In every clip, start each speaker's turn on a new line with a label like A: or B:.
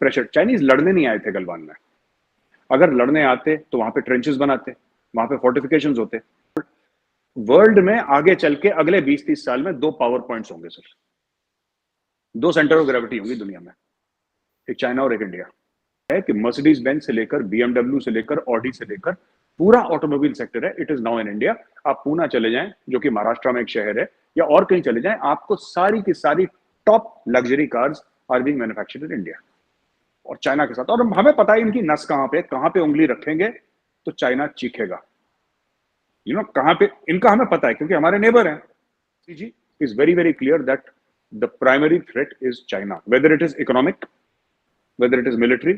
A: Pressure, Chinese लड़ने नहीं आए थे गलवान में। अगर लड़ने आते तो वहां पे ट्रेंचेस बनाते, वहां पे फोर्टिफिकेशंस होते। वर्ल्ड में आगे चल के अगले 20-30 साल में दो पावर पॉइंट्स होंगे सर, दो सेंटर ऑफ ग्रेविटी होंगी दुनिया में, एक चाइना और एक इंडिया। है कि मर्सिडीज बेंज से लेकर बीएमडब्ल्यू से लेकर ऑडी से लेकर पूरा ऑटोमोबाइल सेक्टर है, it is now in India. आप पूना चले जाएं जो कि महाराष्ट्र में एक शहर है, या और कहीं चले जाएं, आपको सारी की सारी top luxury cars are being manufactured in India और चाइना के साथ। और हमें पता है इनकी नस कहां पे उंगली रखेंगे तो चाइना चीखेगा, कहां पे इनका हमें पता है क्योंकि हमारे नेबर हैं। जी is very very clear that the primary threat is China, whether it is economic, whether it is military.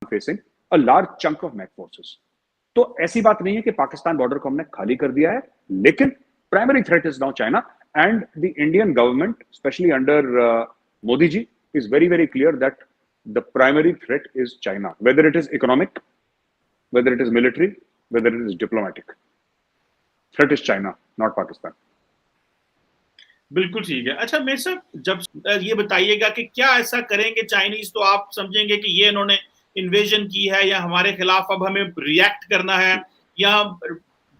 A: Facing a large chunk of net forces. तो ऐसी बात नहीं है कि पाकिस्तान बॉर्डर को हमने खाली कर दिया है, लेकिन primary threat is now China and the Indian government specially under Modi ji is very very clear that the primary threat is China, whether it is economic, whether it is military, whether it is diplomatic. Threat is China, not Pakistan.
B: बिल्कुल ठीक है। अच्छा मेरे साहब, जब ये बताइएगा कि क्या ऐसा करेंगे चाइनीज तो आप समझेंगे कि ये इन्होंने इन्वेजन की है या हमारे खिलाफ अब हमें रिएक्ट करना है या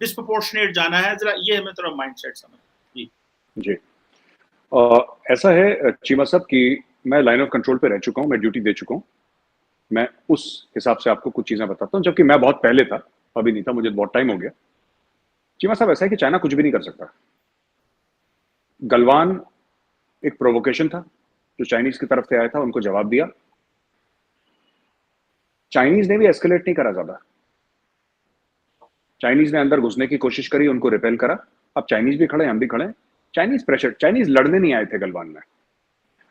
B: डिस्प्रोपोर्शनेट जाना है, जरा ये हमें थोड़ा माइंडसेट समझ।
A: जी ऐसा है चीमा साहब कि मैं लाइन ऑफ कंट्रोल पे रह चुका हूं, मैं ड्यूटी दे चुका हूं, मैं उस हिसाब से आपको कुछ चीजें बताता हूं, जबकि मैं बहुत पहले था, अभी नहीं था, मुझे बहुत टाइम हो गया। चीमा साहब ऐसा है कि चाइना कुछ भी नहीं कर सकता। गलवान एक प्रोवोकेशन था जो चाइनीज की तरफ से आया था, उनको जवाब दिया। चाइनीज ने भी एस्केलेट नहीं करा ज्यादा, चाइनीज ने अंदर घुसने की कोशिश करी, उनको रिपेल करा। अब चाइनीज भी खड़े, हम भी खड़े। चाइनीज प्रेशर, चाइनीज लड़ने नहीं आए थे गलवान में।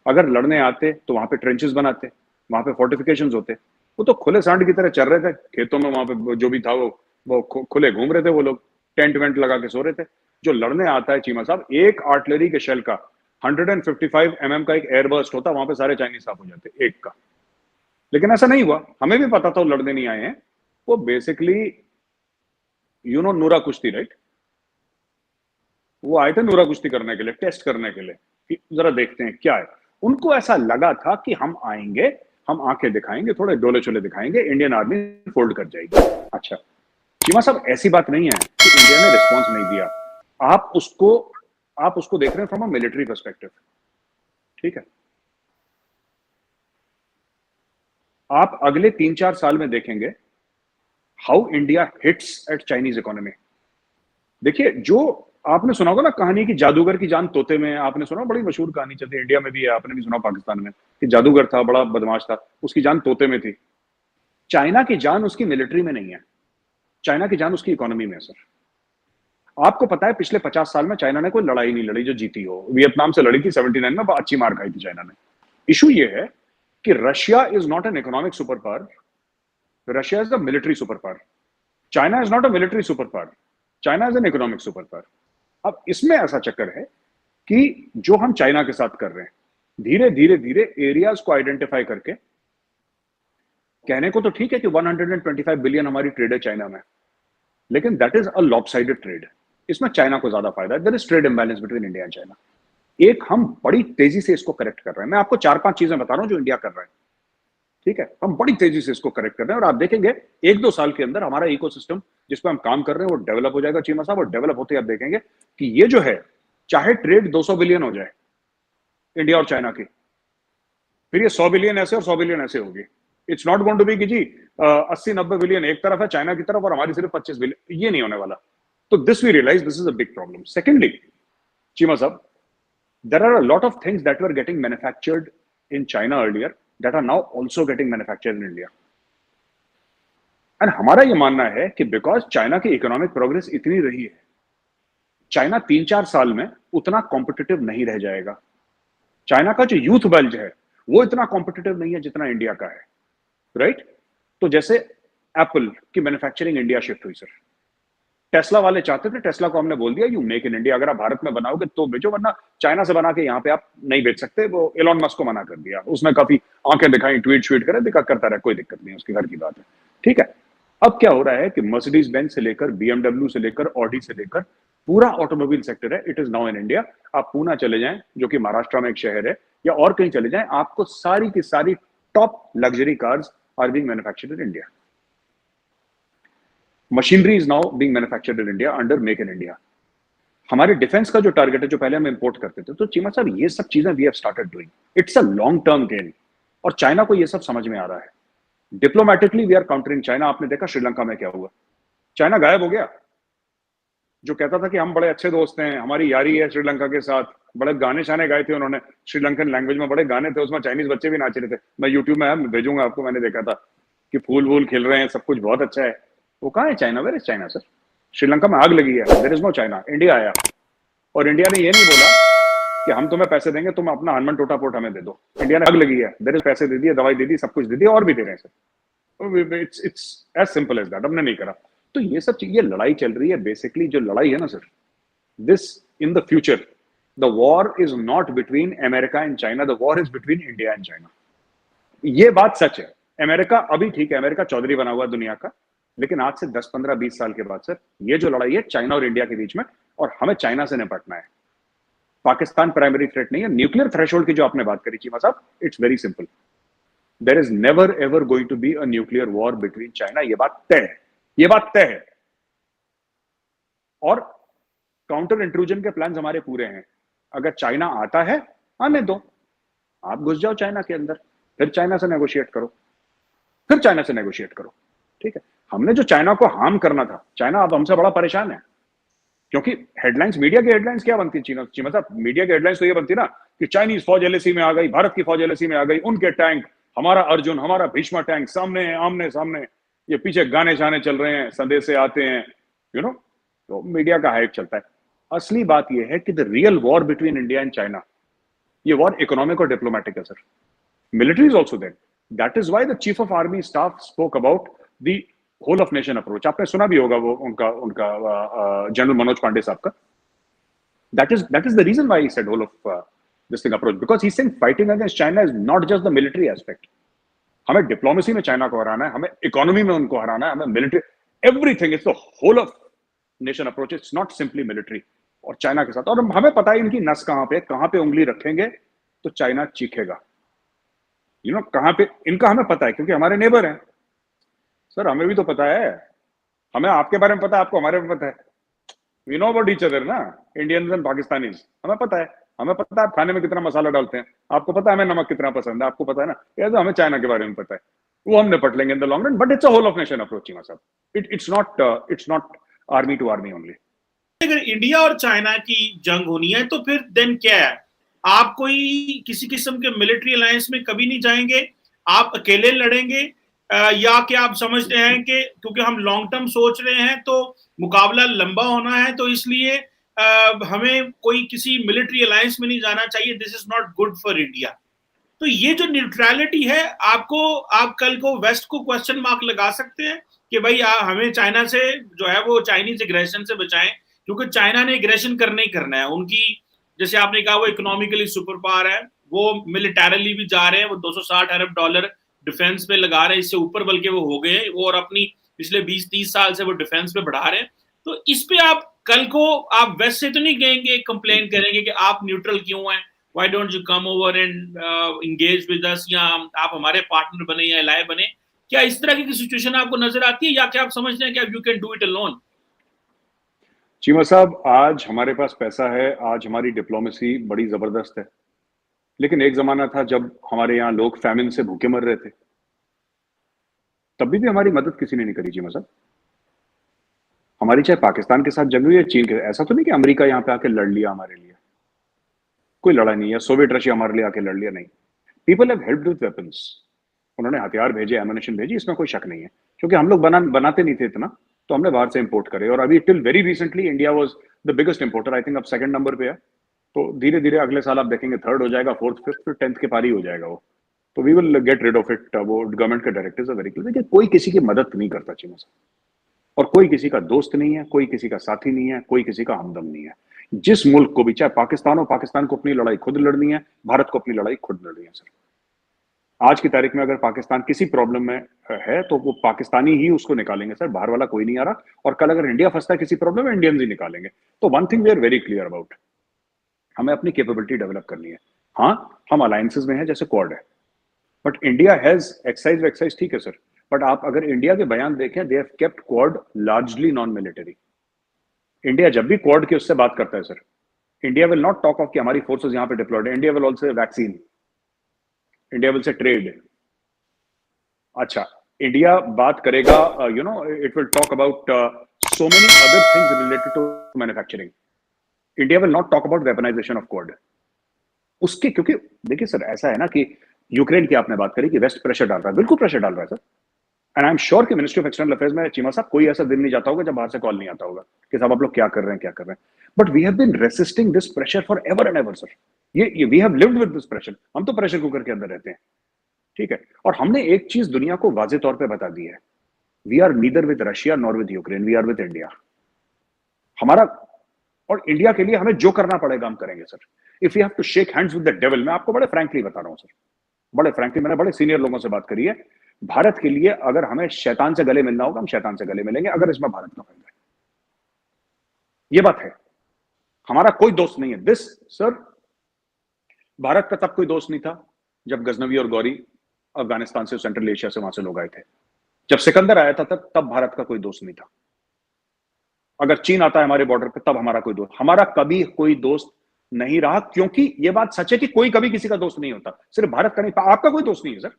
A: अगर लड़ने आते तो वहां पे ट्रेंचेस बनाते, वहां पे फोर्टिफिकेशंस होते। वो तो खुले सांड की तरह चल रहे थे खेतों में, वहां पे जो भी था वो खुले घूम रहे थे वो लोग, टेंट वेंट लगा के सो रहे थे। जो लड़ने आता है चीमा साहब, एक आर्टिलरी के शेल का 155 mm का एक एयरबर्स्ट होता, वहां पे सारे चाइनीज साफ हो जाते एक का। लेकिन ऐसा नहीं हुआ, हमें भी पता था वो लड़ने नहीं आए हैं। वो बेसिकली नूरा कुश्ती, राइट? वो आए थे नूरा कुश्ती करने के लिए, टेस्ट करने के लिए कि जरा देखते हैं क्या है। उनको ऐसा लगा था कि हम आएंगे, हम आंखें दिखाएंगे, थोड़े डोले चोले दिखाएंगे, इंडियन आर्मी फोल्ड कर जाएगी। अच्छा चीमा साहब, ऐसी बात नहीं है कि इंडिया ने रिस्पॉन्स नहीं दिया। आप उसको देख रहे हैं फ्रॉम अ मिलिट्री पर्सपेक्टिव, ठीक है? आप अगले 3-4 साल में देखेंगे how India hits at Chinese economy. देखिए, जो आपने सुना होगा ना कहानी की जादूगर की जान तोते में, आपने सुना, बड़ी मशहूर कहानी चलती है, इंडिया में भी है, आपने भी सुना पाकिस्तान में, कि जादूगर था, बड़ा बदमाश था, उसकी जान तोते में थी। चाइना की जान उसकी मिलिट्री में नहीं है, चाइना की जान उसकी इकोनॉमी में है सर। आपको पता है पिछले 50 साल में चाइना ने कोई लड़ाई नहीं लड़ी जो जीती हो। वियतनाम से लड़ी थी 79 में, अच्छी मार खाई थी चाइना ने। इशू ये है कि Russia is not an economic super power, Russia is the military super power. China is not a military super power, China is an economic super power. अब इसमें ऐसा चक्कर है कि जो हम चाइना के साथ कर रहे हैं, धीरे धीरे धीरे एरियाज को आइडेंटिफाई करके, कहने को तो ठीक है कि 125 बिलियन हमारी ट्रेड है चाइना में, लेकिन that is a lopsided trade. इसमें चाइना को ज्यादा फायदा है, there is trade imbalance between India and China. एक हम बड़ी तेजी से इसको करेक्ट कर रहे हैं। मैं आपको 4-5 चीजें बता रहा हूं जो इंडिया कर रहा है, ठीक है? हम बड़ी तेजी से इसको करेक्ट कर रहे हैं और आप देखेंगे 1-2 साल के अंदर हमारा इकोसिस्टम जिस पर हम काम कर रहे हैं वो डेवलप हो जाएगा चीमा साहब। और डेवलप होते ही आप देखेंगे कि ये जो है, चाहे ट्रेड 200 बिलियन हो जाए इंडिया और चाइना की, फिर ये 100 बिलियन ऐसे और 100 बिलियन ऐसे होगी। It's not going to be कि जी 80-90 बिलियन एक तरफ है चाइना की तरफ और हमारी सिर्फ 25 बिलियन, ये नहीं होने वाला। तो this we realise this is a big problem. Secondly Cheema साहब, there are a lot of things that were getting manufactured in China earlier that are now also getting manufactured in India. And हमारा ये मानना है कि because China की economic progress इतनी रही है, चाइना 3-4 साल में उतना कॉम्पिटिटिव नहीं रह जाएगा। चाइना का जो यूथ बल्ज है वो इतना कॉम्पिटिटिव नहीं है जितना इंडिया का है, राइट? तो जैसे एप्पल की मैन्युफैक्चरिंग इंडिया शिफ्ट हुई सर, टेस्ला वाले चाहते थे, टेस्ला को हमने बोल दिया यू मेक इन इंडिया, अगर आप भारत में बनाओगे तो बेचो, वरना चाइना से बना के यहाँ पे आप नहीं बेच सकते। वो एलॉन मस्क को मना कर दिया, उसने काफी आंखें दिखाई, ट्वीट श्वीट करे, दिखा करता रहा, कोई दिक्कत नहीं, उसके घर की बात है, ठीक है? अब क्या हो रहा है कि मर्सिडीज बेंज से लेकर बीएमडब्ल्यू से लेकर ऑडी से लेकर पूरा ऑटोमोबाइल सेक्टर है, it is now in India. आप पूना चले जाएं, जो कि महाराष्ट्र में एक शहर है, या और कहीं चले जाएं, आपको सारी की सारी top luxury cars are being manufactured in India. Machinery is now being manufactured in India under make in India. हमारे डिफेंस का जो टारगेट है, जो पहले हम इंपोर्ट करते थे, तो चीमा साहब ये सब चीजें we have started doing, it's a long term game, और चाइना को ये सब समझ में आ रहा है। Diplomatically we are countering China. आपने देखा श्रीलंका में क्या हुआ, चाइना गायब हो गया। जो कहता था कि हम बड़े अच्छे दोस्त हैं, हमारी यारी है श्रीलंका के साथ, बड़े गाने शाने गाए थे उन्होंने श्रीलंकन लैंग्वेज में, बड़े गाने थे उसमें, चाइनीज बच्चे भी नाच रहे थे। मैं यूट्यूब में भेजूंगा आपको, मैंने देखा था कि फूल वूल खिल रहे हैं, सब कुछ बहुत अच्छा है। वो कहाँ है China? Where is China sir? Sri Lanka में आग लगी है, there is no China. India आया और इंडिया ने ये नहीं बोला कि हम तुम्हें पैसे देंगे, तुम अपना हनुमान टोटा पोट हमें दे दो। इंडिया ने आग लगी है, देयर इज पैसे दे दिए, दवाई दे दी, सब कुछ दे दिया, और भी दे रहे हैं sir. It's as simple as that. हमने नहीं करा। तो ये सब चीज, ये लड़ाई चल रही है बेसिकली, जो लड़ाई है ना sir, this in the future, the war is not between America and China, the war is between India and China. ये बात सच है। अमेरिका अभी ठीक है, अमेरिका चौधरी बना हुआ दुनिया का, लेकिन आज से 10 15 20 साल के बाद सर, ये जो लड़ाई है चाइना और इंडिया के बीच में, और हमें चाइना से निपटना है। पाकिस्तान प्राइमरी थ्रेट नहीं है। न्यूक्लियर थ्रेशोल्ड की जो आपने बात करी चीमा साहब, it's very simple, there is never ever going to be a nuclear war between China. ये बात तय है, ये बात तय है। और काउंटर इंट्रूजन के प्लान हमारे पूरे हैं। अगर चाइना आता है, आने दो, आप घुस जाओ चाइना के अंदर, फिर चाइना से नेगोशिएट करो, फिर चाइना से नेगोशिएट करो, ठीक है। हमने जो चाइना को हार्म करना था, चाइना अब हमसे बड़ा परेशान है, क्योंकि हेडलाइंस, मीडिया की हेडलाइंस क्या बनती है चीमा साहब? मीडिया की हेडलाइंस तो ये बनती ना कि चाइनीज फौज एलएसी में आ गई, भारत की फौज एलएसी में आ गई, उनके टैंक, हमारा अर्जुन, हमारा भीष्मा टैंक सामने है, आमने सामने, ये पीछे गाने शाने चल रहे हैं, संदेशे आते हैं, यू नो, तो मीडिया का हाइप चलता है। असली बात यह है कि the real war between India and China, ये वॉर इकोनॉमिक और डिप्लोमेटिक है sir. Military is also there. That is why the chief of army staff spoke about the whole of nation approach. आपने सुना भी होगा वो उनका जनरल मनोज पांडे साहब का। That is the reason why he said whole of this thing approach, because he is saying fighting against China is not just the military aspect. हमें diplomacy में चाइना को हराना है, हमें इकोनॉमी में उनको हराना है, हमें military, everything, it's the whole of nation approach, it's not simply military. और चाइना के साथ, और हमें पता है इनकी नस कहां पे उंगली रखेंगे तो चाइना चीखेगा, यू नो, कहां पे इनका हमें पता है, क्योंकि हमारे नेबर हैं सर। हमें भी तो पता है, हमें आपके बारे में पता है, आपको हमारे में पता है। We know about each other ना, इंडियंस एंड पाकिस्तानीज। हमें पता है, हमें पता है आप खाने में कितना मसाला डालते हैं, आपको पता है हमें नमक कितना पसंद है, आपको पता है ना। ये तो हमें चाइना के बारे में पता है, वो हम निपट लेंगे in the long run, but it's a whole of nation approach साहब। It's not army to army only.
B: अगर इंडिया और चाइना की जंग होनी है तो फिर देन क्या है? आप कोई किसी किस्म के मिलिट्री अलायंस में कभी नहीं जाएंगे, आप अकेले लड़ेंगे, या क्या आप समझते हैं कि क्योंकि हम लॉन्ग टर्म सोच रहे हैं तो मुकाबला लंबा होना है, तो इसलिए हमें कोई किसी मिलिट्री अलायंस में नहीं जाना चाहिए, this is not good for India? तो ये जो न्यूट्रलिटी है, आप कल को वेस्ट को क्वेश्चन मार्क लगा सकते हैं कि भाई हमें चाइना से जो है वो चाइनीज एग्रेशन से बचाएं, क्योंकि चाइना ने एग्रेशन करना ही करना है। उनकी, जैसे आपने कहा, वो इकोनॉमिकली सुपर पावर है, वो मिलिटरली भी जा रहे हैं, वो $260 अरब डिफेंस पे लगा रहे हैं, इससे ऊपर बल्कि वो हो गए हैं, और अपनी पिछले 20-30 साल से वो डिफेंस पे बढ़ा रहे हैं। तो इस पे आप कल को आप वेस्ट से तो नहीं कहेंगे, कंप्लेन करेंगे कि आप न्यूट्रल क्यों हैं, why don't you come over and engage with us, या आप हमारे पार्टनर बने या एलाय बने? क्या इस तरह की सिचुएशन आपको नजर आती है, या क्या आप समझते हैं कि you can do it alone?
A: Cheema साहब, आज हमारे पास पैसा है, आज हमारी डिप्लोमेसी बड़ी जबरदस्त है, लेकिन एक जमाना था जब हमारे यहाँ लोग फैमिन से भूखे मर रहे थे, तभी भी हमारी मदद किसी ने नहीं करी चीमा साहब। हमारी चाहे पाकिस्तान के साथ जंग हुई है, चीन के, ऐसा तो नहीं कि अमेरिका यहाँ पे आके लड़ लिया हमारे लिए, कोई लड़ा नहीं है। सोवियत रशिया हमारे लिए आके लड़ लिया, नहीं। People have helped with weapons, उन्होंने हथियार भेजे, एमुनिशन भेजी, इसमें कोई शक नहीं है, क्योंकि हम लोग बनाते नहीं थे इतना, तो हमने बाहर से इंपोर्ट करे। और अभी till very recently India was the biggest importer, I think अब सेकंड नंबर पे है। तो धीरे धीरे अगले साल आप देखेंगे थर्ड हो जाएगा, फोर्थ, फिफ्थ, फिर 10th के पार ही हो जाएगा वो। तो we will get rid of it. वो गवर्नमेंट के डायरेक्टिव्स आर वेरी क्लियर। देखिए, कोई किसी की मदद नहीं करता चीमा साहब, और कोई किसी का दोस्त नहीं है, कोई किसी का साथी नहीं है, कोई किसी का हमदम नहीं है। जिस मुल्क को भी, चाहे पाकिस्तान हो, पाकिस्तान को अपनी लड़ाई खुद लड़नी है, भारत को अपनी लड़ाई खुद लड़नी है सर। आज की तारीख में अगर पाकिस्तान किसी प्रॉब्लम में है तो वो पाकिस्तानी ही उसको निकालेंगे सर, बाहर वाला कोई नहीं आ रहा। और कल अगर इंडिया फंसता है किसी प्रॉब्लम में, इंडियंस ही निकालेंगे। तो one thing we are very clear about, हमें अपनी कैपेबिलिटी डेवलप करनी है। हाँ, हम अलायंसेज में हैं, जैसे क्वाड है, बट इंडिया हैज एक्साइज वैक्साइज, ठीक है सर, बट आप अगर इंडिया के बयान देखें, they have kept Quad largely non military. India जब भी क्वाड की उससे बात करता है sir, India will not talk of कि हमारी फोर्सेस यहां पे डिप्लॉयड है। India will also vaccine, India will say trade. अच्छा, इंडिया बात करेगा, it will talk about so many other things related to manufacturing. India will not talk about weaponisation of Quad. उसके क्योंकि देखिए सर, ऐसा है ना कि यूक्रेन की आपने बात करी कि वेस्ट प्रेशर डाल रहा है, बिल्कुल प्रेशर डाल रहा है sir. And I am sure कि मिनिस्ट्री ऑफ एक्सटर्नल अफेयर्स में चीमा साहब कोई ऐसा दिन नहीं जाता होगा जब बाहर से कॉल नहीं आता होगा कि साहब आप लोग क्या कर रहे हैं, क्या कर रहे हैं। But we have been resisting this pressure for ever and ever sir. ये we have lived with this pressure. हम तो प्रेशर कुकर के अंदर रहते हैं, ठीक है। और हमने एक चीज दुनिया को वाजे तौर पे बता दी है, we are neither with Russia nor with Ukraine, we are with India. हमारा और इंडिया के लिए हमें जो करना पड़ेगा हम करेंगे sir. If you have to shake hands with the devil, मैं आपको बड़े फ्रैंकली बता रहा हूं सर, बड़े फ्रैंकली, मैंने बड़े सीनियर लोगों से बात करी है। भारत के लिए अगर हमें शैतान से गले मिलना होगा, हम शैतान से गले मिलेंगे, अगर इसमें भारत का फायदा है। ये बात है, हमारा कोई दोस्त नहीं है दिस सर। भारत का तब कोई दोस्त नहीं था जब गजनवी और गौरी अफगानिस्तान से, सेंट्रल एशिया से, वहां से लोग आए थे। जब सिकंदर आया था तब भारत का कोई दोस्त नहीं था। अगर चीन आता है हमारे बॉर्डर पे, तब हमारा कोई दोस्त, हमारा कभी कोई दोस्त नहीं रहा। क्योंकि ये बात सच है कि कोई कभी किसी का दोस्त नहीं होता, सिर्फ भारत का नहीं। आपका कोई दोस्त नहीं है सर,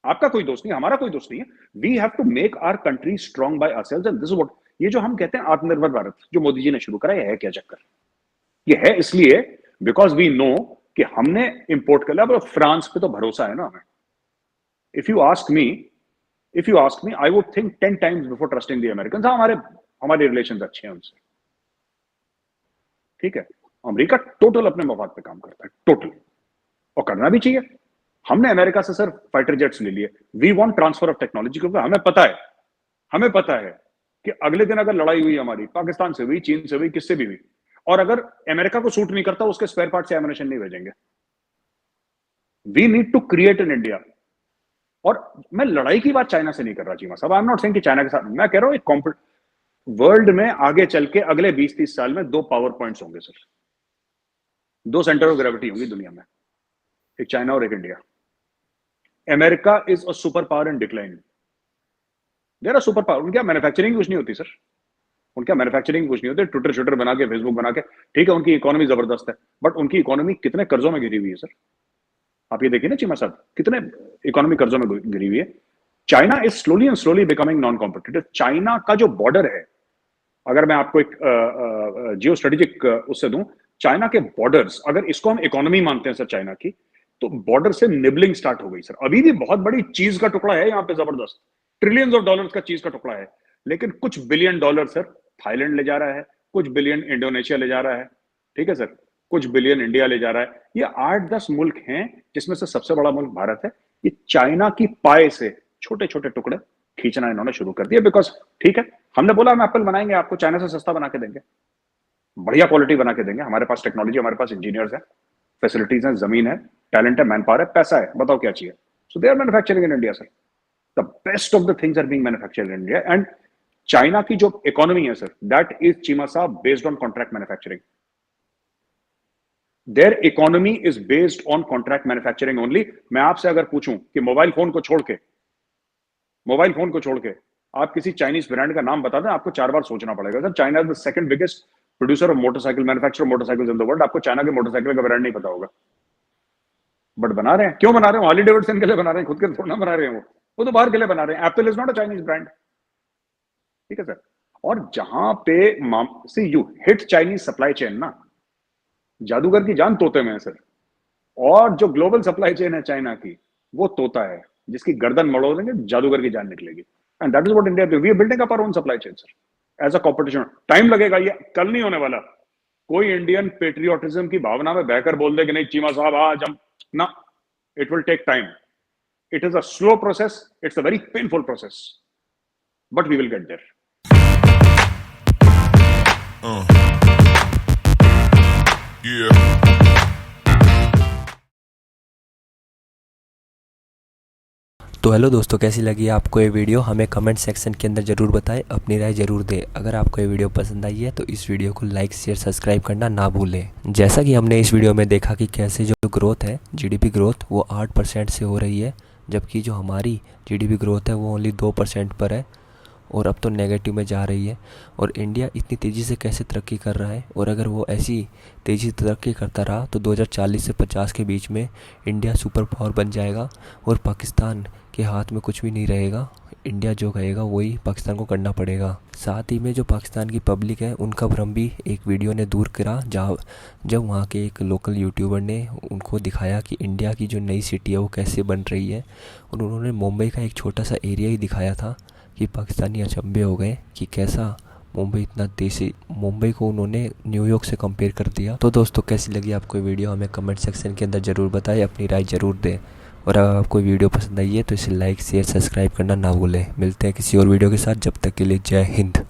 A: आपका कोई दोस्त नहीं, हमारा कोई दोस्त नहीं है। We have to make our country strong by ourselves and this is what, ये जो हम कहते हैं आत्मनिर्भर भारत जो मोदी जी ने शुरू करा, ये है क्या चक्कर? ये है इसलिए बिकॉज वी नो कि हमने इंपोर्ट कर लिया। फ्रांस पे तो भरोसा है ना हमें। If you ask me, I would think 10 times before trusting the American. हमारे रिलेशन अच्छे हैं उनसे, ठीक है। अमेरिका टोटल अपने मफाद पे काम करता है, टोटल, और करना भी चाहिए। हमने अमेरिका से सर फाइटर जेट्स ले लिए। We want transfer of technology, क्योंकि हमें पता है कि अगले दिन अगर लड़ाई हुई हमारी, पाकिस्तान से हुई, चीन से हुई, किससे भी हुई, और अगर अमेरिका को सूट नहीं करता, उसके स्पेयर पार्ट से एमिनेशन नहीं भेजेंगे। We need to create in India. और मैं लड़ाई की बात चाइना से नहीं कर रहा चीमा साहब, आई एम नॉट सेइंग कि चाइना के साथ, मैं कह रहा हूं एक वर्ल्ड में आगे चल के अगले 20-30 साल में 2 पावर पॉइंट्स होंगे सर, 2 सेंटर ऑफ ग्रेविटी होंगी दुनिया में, एक चाइना और एक India. America is a super power in decline. There are super power, उनकी मैन्युफैक्चरिंग कुछ नहीं होती सर, उनका मैन्युफैक्चरिंग कुछ नहीं होती, ट्विटर शूटर बना के, फेसबुक बना के, ठीक है, उनकी इकोनॉमी जबरदस्त है, बट उनकी इकोनॉमी कितने कर्जों में गिरी हुई है सर। आप ये देखिए ना चीमा साहब, कितने इकोनॉमी कर्जों में गिरी हुई है। China is slowly and slowly becoming non competitive. China का जो बॉर्डर है, अगर मैं आपको एक जियो स्ट्रेटेजिक उससे दूं, चाइना के बॉर्डर्स, अगर इसको हम इकोनॉमी मानते हैं सर चाइना की, तो बॉर्डर से निबलिंग स्टार्ट हो गई सर। अभी भी बहुत बड़ी चीज का टुकड़ा है यहाँ पे, जबरदस्त ट्रिलियंस ऑफ डॉलर्स का चीज का टुकड़ा है, लेकिन कुछ बिलियन डॉलर सर थाईलैंड ले जा रहा है, कुछ बिलियन इंडोनेशिया ले जा रहा है, ठीक है सर, कुछ बिलियन इंडिया ले जा रहा है। ये 8-10 मुल्क हैं, जिसमें से सबसे बड़ा मुल्क भारत है। ये चाइना की पाए से छोटे छोटे टुकड़े खींचना इन्होंने शुरू कर दिया, बिकॉज ठीक है, हमने बोला हम एप्पल बनाएंगे, आपको चाइना से सस्ता बना के देंगे, बढ़िया क्वालिटी बना के देंगे, हमारे पास टेक्नोलॉजी, हमारे पास इंजीनियर्स हैं, फैसिलिटीज हैं, जमीन है, टैलेंट है, मैन पावर है, पैसा है, बताओ क्या चाहिए। So they are manufacturing in India sir, the best of the things are being manufactured in India. And China की जो इकोनॉमी है सर, दैट इज चीमा साहब based on contract manufacturing. Their economy is based on contract manufacturing only. मैं आपसे अगर पूछूं कि mobile phone को छोड़ के आप किसी चाइनीज ब्रांड का नाम बता दें, आपको 4 बार सोचना पड़ेगा sir. China is the second biggest producer of motorcycle, manufacturer motorcycles in the world. आपको चाइना के मोटरसाइकिल का ब्रांड नहीं पता होगा, बट बना रहे हैं। क्यों बना रहे हैं? हार्ली डेविडसन के लिए बना रहे हैं, खुद के थोड़ा बना रहे हैं, वो तो बाहर के लिए बना रहे हैं। Apple is not a Chinese brand, ठीक है सर। और जहां पे see you hit Chinese supply chain ना, जादूगर की जान तोते में है सर। और जो ग्लोबल सप्लाई चेन है चाइना की, वो तोता है, जिसकी गर्दन मड़ोड़ेंगे जादूगर की जान निकलेगी। And that is what India we are building up our own supply chain sir, as a competition. Time लगेगा, ये कल नहीं होने वाला। कोई इंडियन पेट्रियोटिज्म की भावना में बहकर बोल दे कि नहीं चीमा साहब आज हम ना, it will take time. It is a slow process, it's a very painful process, but we will get there. Yeah.
C: तो हेलो दोस्तों, कैसी लगी आपको ये वीडियो हमें कमेंट सेक्शन के अंदर ज़रूर बताएं, अपनी राय ज़रूर दें। अगर आपको ये वीडियो पसंद आई है तो इस वीडियो को लाइक शेयर सब्सक्राइब करना ना भूलें। जैसा कि हमने इस वीडियो में देखा कि कैसे जो ग्रोथ है जीडीपी ग्रोथ वो 8% से हो रही है, जबकि जो हमारी जीडीपी ग्रोथ है वो ओनली 2% पर है और अब तो नेगेटिव में जा रही है। और इंडिया इतनी तेज़ी से कैसे तरक्की कर रहा है, और अगर वो ऐसी तेज़ी से तरक्की करता रहा तो 2040 से 50 के बीच में इंडिया सुपर पावर बन जाएगा और पाकिस्तान के हाथ में कुछ भी नहीं रहेगा। इंडिया जो कहेगा वही पाकिस्तान को करना पड़ेगा। साथ ही में जो पाकिस्तान की पब्लिक है उनका भ्रम भी एक वीडियो ने दूर करा, जब वहाँ के एक लोकल यूट्यूबर ने उनको दिखाया कि इंडिया की जो नई सिटी है वो कैसे बन रही है, और उन्होंने मुंबई का एक छोटा सा एरिया ही दिखाया था कि पाकिस्तानी अचंभे हो गए कि कैसा मुंबई इतना तेज़ी, मुंबई को उन्होंने न्यूयॉर्क से कंपेयर कर दिया। तो दोस्तों, कैसी लगी आपको वीडियो हमें कमेंट सेक्शन के अंदर ज़रूर बताएं, अपनी राय ज़रूर दें। और अगर आपको वीडियो पसंद आई है तो इसे लाइक शेयर सब्सक्राइब करना ना भूलें। मिलते हैं किसी और वीडियो के साथ, जब तक के लिए जय हिंद।